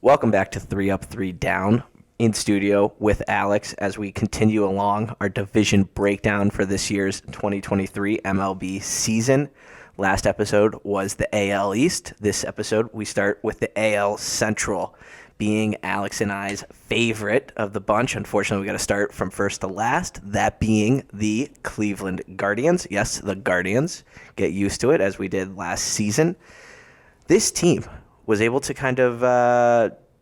Welcome back to 3 Up, 3 Down in studio with Alex as we continue along our division breakdown for this year's 2023 MLB season. Last episode was the AL East. This episode, we start with the AL Central, being Alex and I's favorite of the bunch. Unfortunately, we got to start from first to last, that being the Cleveland Guardians. Yes, the Guardians. Get used to it as we did last season. This team was able to kind of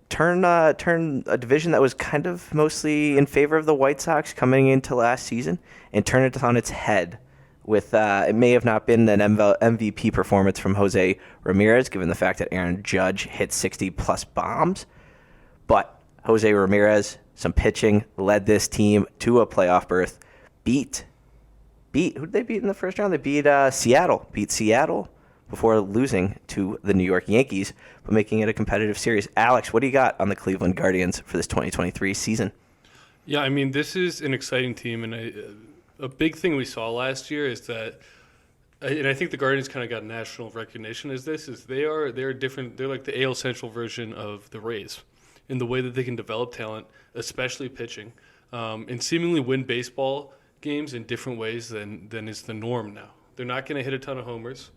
turn a division that was kind of mostly in favor of the White Sox coming into last season and turn it on its head with it may have not been an MVP performance from Jose Ramirez, given the fact that Aaron Judge hit 60-plus bombs. But Jose Ramirez, some pitching, led this team to a playoff berth. Beat who did they beat in the first round? They beat Seattle. Beat Seattle before losing to the New York Yankees, but making it a competitive series. Alex, what do you got on the Cleveland Guardians for this 2023 season? Yeah, I mean, this is an exciting team, and a big thing we saw last year is that, and I think the Guardians kind of got national recognition as this, is they're different. They're like the AL Central version of the Rays in the way that they can develop talent, especially pitching, and seemingly win baseball games in different ways than is the norm now. They're not going to hit a ton of homers.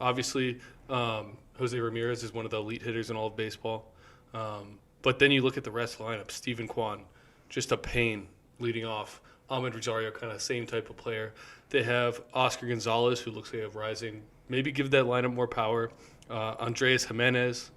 Obviously, Jose Ramirez is one of the elite hitters in all of baseball. But then you look at the rest of the lineup. Steven Kwan, just a pain leading off. Ahmed Rosario, kind of same type of player. They have Oscar Gonzalez, who looks like a rising. Maybe give that lineup more power. Andreas Jimenez.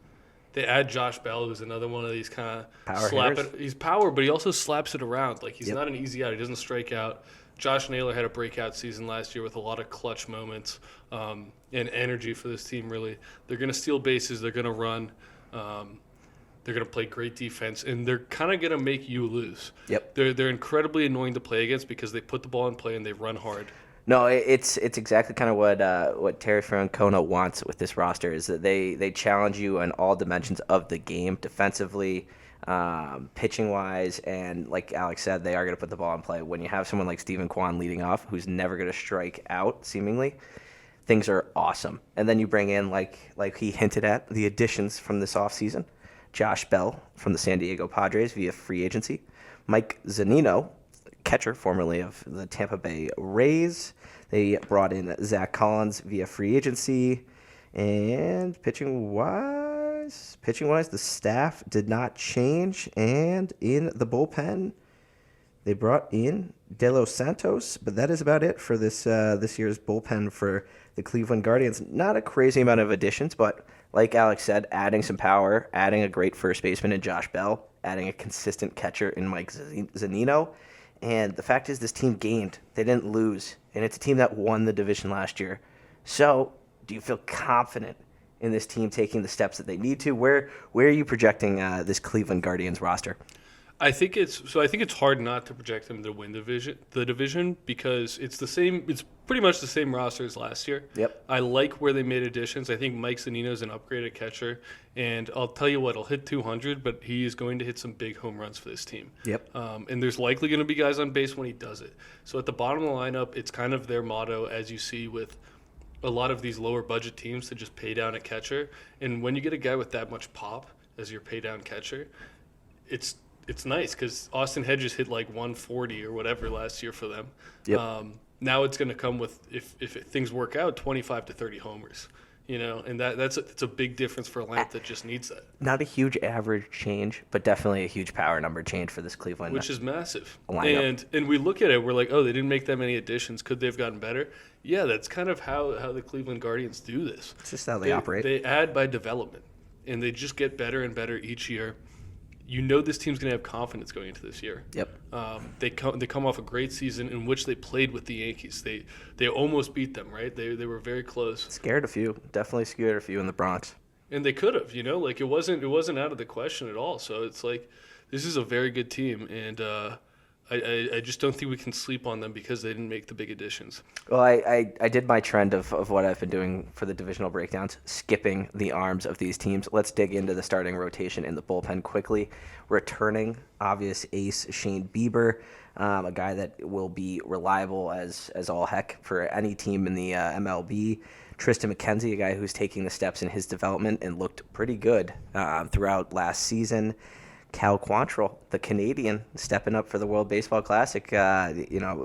They add Josh Bell, who's another one of these kind of slap it. He's power, but he also slaps it around. Like, he's not an easy out. He doesn't strike out. Josh Naylor had a breakout season last year with a lot of clutch moments and energy for this team, really. They're going to steal bases. They're going to run. They're going to play great defense, and they're kind of going to make you lose. Yep. They're incredibly annoying to play against because they put the ball in play and they run hard. No, it's exactly kind of what Terry Francona wants with this roster, is that they challenge you on all dimensions of the game, defensively, pitching-wise, and like Alex said, they are going to put the ball in play. When you have someone like Steven Kwan leading off, who's never going to strike out, seemingly, things are awesome. And then you bring in, like he hinted at, the additions from this offseason. Josh Bell from the San Diego Padres via free agency. Mike Zunino, catcher formerly of the Tampa Bay Rays. They brought in Zach Collins via free agency. And pitching-wise, the staff did not change. And in the bullpen, they brought in De Los Santos. But that is about it for this year's bullpen for the Cleveland Guardians. Not a crazy amount of additions, but like Alex said, adding some power, adding a great first baseman in Josh Bell, adding a consistent catcher in Mike Zunino. And the fact is, this team gained. They didn't lose. And it's a team that won the division last year. So, do you feel confident in this team taking the steps that they need to? Where are you projecting this Cleveland Guardians roster? I think it's hard not to project them to win the division because it's pretty much the same roster as last year. Yep. I like where they made additions. I think Mike Zunino is an upgraded catcher, and I'll tell you what, he'll hit 200, but he is going to hit some big home runs for this team. Yep. And there's likely going to be guys on base when he does it. So at the bottom of the lineup, it's kind of their motto, as you see with a lot of these lower budget teams, to just pay down a catcher. And when you get a guy with that much pop as your pay down catcher, it's nice because Austin Hedges hit like 140 or whatever last year for them. Yep. Now it's going to come with, if things work out, 25 to 30 homers. And that's a big difference for a lineup that just needs that. Not a huge average change, but definitely a huge power number change for this Cleveland, which is massive. Lineup. And we look at it, we're like, oh, they didn't make that many additions. Could they have gotten better? Yeah, that's kind of how the Cleveland Guardians do this. It's just how they operate. They add by development, and they just get better and better each year. You know this team's going to have confidence going into this year. Yep. They come off a great season in which they played with the Yankees. They almost beat them, right? They were very close. Scared a few. Definitely scared a few in the Bronx. And they could have, like it wasn't out of the question at all. So it's like this is a very good team, and I just don't think we can sleep on them because they didn't make the big additions. Well, I did my trend of what I've been doing for the divisional breakdowns, skipping the arms of these teams. Let's dig into the starting rotation in the bullpen quickly. Returning obvious ace Shane Bieber, a guy that will be reliable as all heck for any team in the MLB. Tristan McKenzie, a guy who's taking the steps in his development and looked pretty good throughout last season. Cal Quantrill, the Canadian, stepping up for the World Baseball Classic,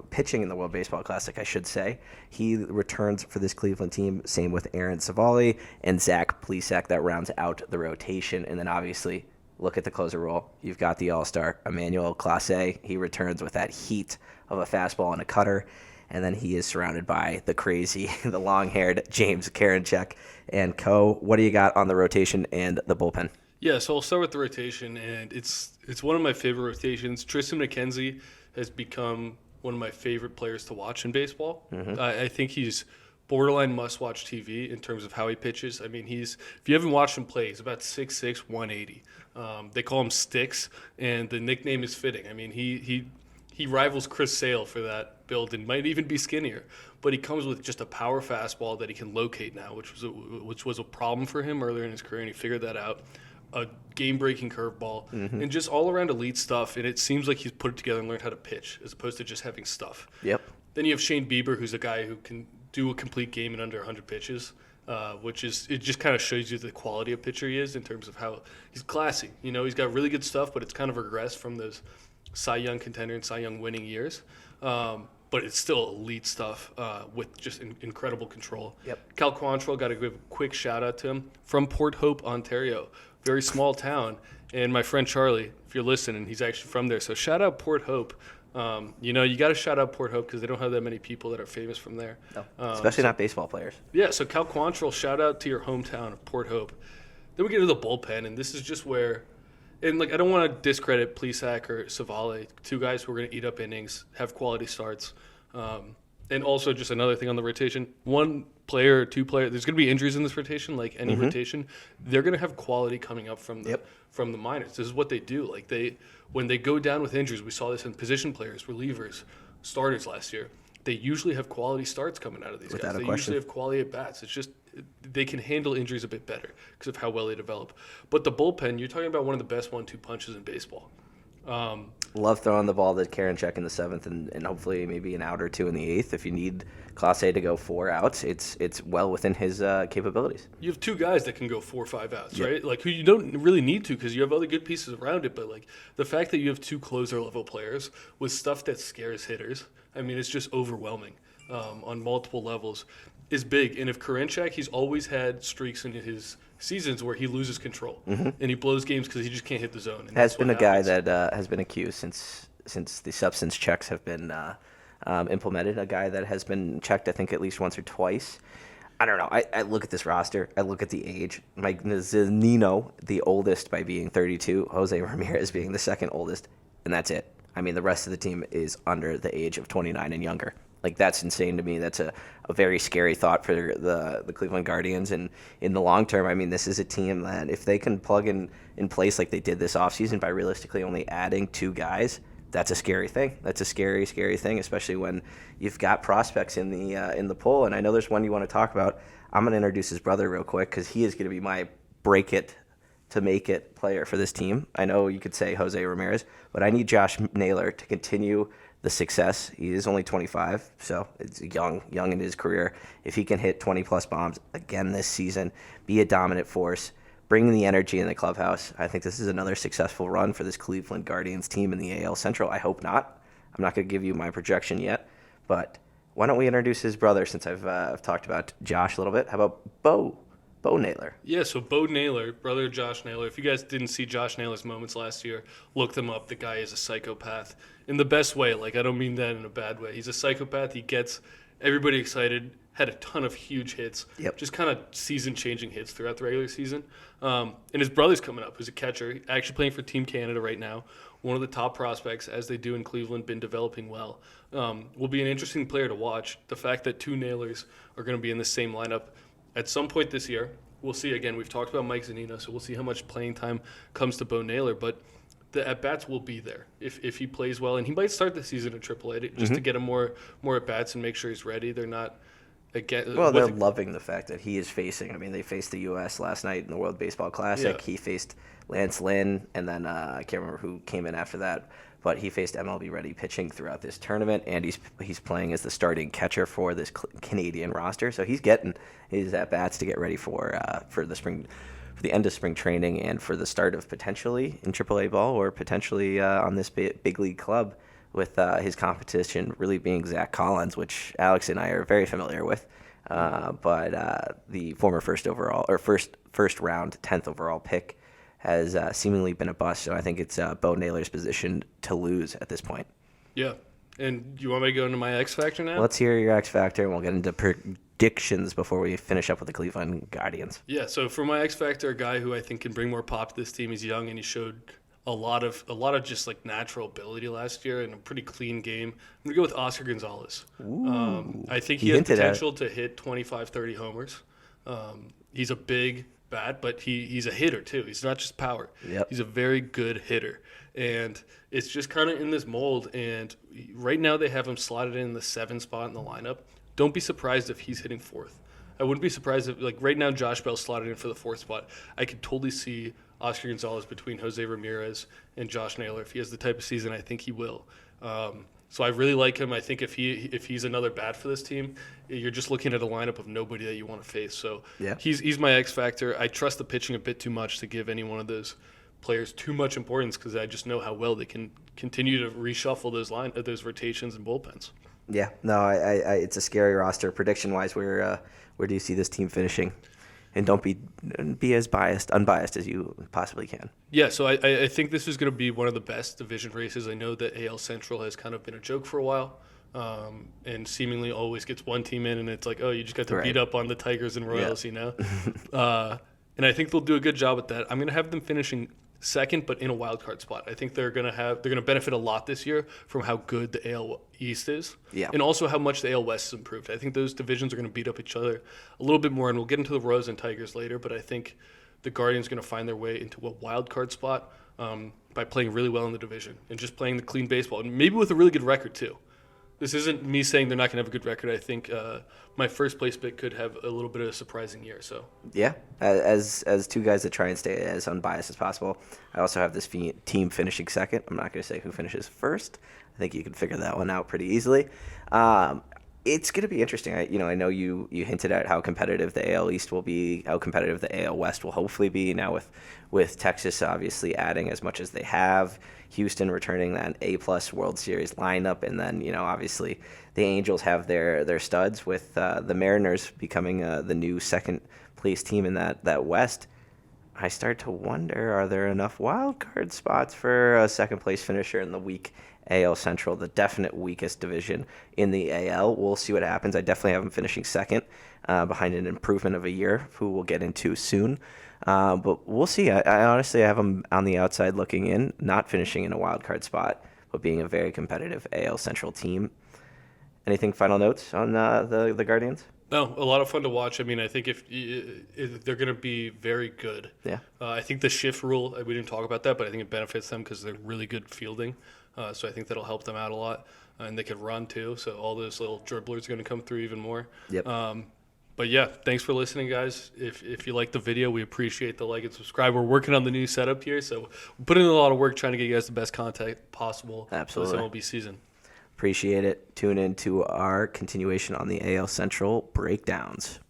pitching in the World Baseball Classic, I should say. He returns for this Cleveland team. Same with Aaron Savali and Zach Plesac. That rounds out the rotation. And then obviously, look at the closer role. You've got the all-star Emmanuel Clase. He returns with that heat of a fastball and a cutter. And then he is surrounded by the crazy, the long-haired James Karinchak and co. What do you got on the rotation and the bullpen? Yeah, so I'll start with the rotation, and it's one of my favorite rotations. Tristan McKenzie has become one of my favorite players to watch in baseball. I think he's borderline must-watch TV in terms of how he pitches. I mean, if you haven't watched him play, he's about 6'6", 180. They call him Sticks, and the nickname is fitting. I mean, he rivals Chris Sale for that build and might even be skinnier. But he comes with just a power fastball that he can locate now, which was a problem for him earlier in his career, and he figured that out. A game-breaking curveball, and just all-around elite stuff. And it seems like he's put it together and learned how to pitch as opposed to just having stuff. Yep. Then you have Shane Bieber, who's a guy who can do a complete game in under 100 pitches, it just kind of shows you the quality of pitcher he is in terms of how he's classy. You know, he's got really good stuff, but it's kind of regressed from those Cy Young contender and Cy Young winning years. But it's still elite stuff with just incredible control. Yep. Cal Quantrill, got to give a quick shout-out to him, from Port Hope, Ontario. Very small town. And my friend Charlie, if you're listening, he's actually from there. So shout out Port Hope. You got to shout out Port Hope because they don't have that many people that are famous from there. No, especially not baseball players. Yeah, so Cal Quantrill, shout out to your hometown of Port Hope. Then we get to the bullpen, and this is just where – and, I don't want to discredit Plesac or Savale, two guys who are going to eat up innings, have quality starts. And also just another thing on the rotation, one player or two players, there's going to be injuries in this rotation, like any rotation. They're going to have quality coming up from the minors. This is what they do. When they go down with injuries, we saw this in position players, relievers, starters last year. They usually have quality starts coming out of these guys. They usually have quality at bats. It's just they can handle injuries a bit better because of how well they develop. But the bullpen, you're talking about one of the best 1-2 punches in baseball. Love throwing the ball to Karinchak in the 7th and hopefully maybe an out or two in the 8th. If you need Clase to go 4 outs, it's well within his capabilities. You have two guys that can go 4 or 5 outs, right? Who you don't really need to because you have other good pieces around it. But the fact that you have two closer level players with stuff that scares hitters, I mean, it's just overwhelming on multiple levels. Is big. And if Karinchak, he's always had streaks in his seasons where he loses control and he blows games because he just can't hit the zone. And has been a guy that has been accused since the substance checks have been implemented. A guy that has been checked, I think, at least once or twice. I don't know. I look at this roster. I look at the age. Mike Zunino, the oldest by being 32. Jose Ramirez being the second oldest, and that's it. I mean, the rest of the team is under the age of 29 and younger. That's insane to me. That's a very scary thought for the Cleveland Guardians. And in the long term, I mean, this is a team that if they can plug in place like they did this offseason by realistically only adding 2 guys, that's a scary thing. That's a scary, scary thing, especially when you've got prospects in the pool. And I know there's one you want to talk about. I'm going to introduce his brother real quick because he is going to be my break it to make it player for this team. I know you could say Jose Ramirez, but I need Josh Naylor to continue the success. He is only 25, so it's young in his career. If he can hit 20-plus bombs again this season, be a dominant force, bring the energy in the clubhouse, I think this is another successful run for this Cleveland Guardians team in the AL Central. I hope not. I'm not going to give you my projection yet, but why don't we introduce his brother since I've talked about Josh a little bit. How about Bo Naylor? Yeah, so Bo Naylor, brother of Josh Naylor. If you guys didn't see Josh Naylor's moments last year, look them up. The guy is a psychopath in the best way. I don't mean that in a bad way. He's a psychopath. He gets everybody excited, had a ton of huge hits, just kind of season-changing hits throughout the regular season. And his brother's coming up, who's a catcher, actually playing for Team Canada right now. One of the top prospects, as they do in Cleveland, been developing well. Will be an interesting player to watch. The fact that 2 Naylors are going to be in the same lineup at some point this year. We'll see. Again, we've talked about Mike Zunino, so we'll see how much playing time comes to Bo Naylor. But the at-bats will be there if he plays well. And he might start the season at AAA just to get him more at-bats and make sure he's ready. They're not again. Well, they're loving the fact that he is facing. I mean, they faced the U.S. last night in the World Baseball Classic. Yeah. He faced Lance Lynn, and then I can't remember who came in after that. but he faced MLB-ready pitching throughout this tournament, and he's playing as the starting catcher for this Canadian roster. So he's getting his at-bats to get ready for the end of spring training and for the start of potentially in AAA ball or potentially on this big league club with his competition really being Zach Collins, which Alex and I are very familiar with. But the former first round 10th overall pick has seemingly been a bust. So I think it's Bo Naylor's position to lose at this point. Yeah. And you want me to go into my X Factor now? Let's hear your X Factor, and we'll get into predictions before we finish up with the Cleveland Guardians. Yeah, so for my X Factor, a guy who I think can bring more pop to this team. He's young, and he showed a lot of just like natural ability last year and a pretty clean game. I'm going to go with Oscar Gonzalez. I think he has potential to hit 25, 30 homers. He's a big bat, but he's a hitter too. He's not just power. Yep. He's a very good hitter. And it's just kind of in this mold. And right now they have him slotted in the 7 spot in the lineup. Don't be surprised if he's hitting 4th. I wouldn't be surprised if, like, right now Josh Bell's slotted in for the 4th spot. I could totally see Oscar Gonzalez between Jose Ramirez and Josh Naylor. If he has the type of season I think he will. So I really like him. I think if he's another bat for this team, you're just looking at a lineup of nobody that you want to face. So yeah. He's my X factor. I trust the pitching a bit too much to give any one of those players too much importance because I just know how well they can continue to reshuffle those rotations and bullpens. Yeah, no, it's a scary roster. Prediction-wise, where do you see this team finishing? And don't be as unbiased as you possibly can. Yeah, so I think this is going to be one of the best division races. I know that AL Central has kind of been a joke for a while, and seemingly always gets one team in, and it's like, oh, you just got to beat up on the Tigers and Royals, you know? And I think they'll do a good job with that. I'm going to have them finishing second, but in a wild card spot. I think they're going to benefit a lot this year from how good the AL East is, and also how much the AL West has improved. I think those divisions are going to beat up each other a little bit more, and we'll get into the Royals and Tigers later. But I think the Guardians are going to find their way into a wild card spot by playing really well in the division and just playing the clean baseball, and maybe with a really good record too. This isn't me saying they're not going to have a good record. I think my first place pick could have a little bit of a surprising year. So yeah, as two guys that try and stay as unbiased as possible, I also have this team finishing second. I'm not going to say who finishes first. I think you can figure that one out pretty easily. It's going to be interesting. I know you hinted at how competitive the AL East will be, how competitive the AL West will hopefully be now with Texas obviously adding as much as they have, Houston returning that A-plus World Series lineup, and then, obviously the Angels have their studs with the Mariners becoming the new second-place team in that West. I start to wonder, are there enough wild card spots for a second-place finisher in the weak AL Central, the definite weakest division in the AL? We'll see what happens. I definitely have them finishing second behind an improvement of a year, who we'll get into soon. But we'll see. I honestly have them on the outside looking in, not finishing in a wild card spot, but being a very competitive AL Central team. Anything final notes on the Guardians? No, a lot of fun to watch. I mean, I think if they're going to be very good. Yeah. I think the shift rule, we didn't talk about that, but I think it benefits them because they're really good fielding. So I think that'll help them out a lot. And they can run too, so all those little dribblers are going to come through even more. Yep. But yeah, thanks for listening, guys. If you like the video, we appreciate the like and subscribe. We're working on the new setup here, so we're putting in a lot of work trying to get you guys the best content possible for this MLB season. Appreciate it. Tune in to our continuation on the AL Central breakdowns.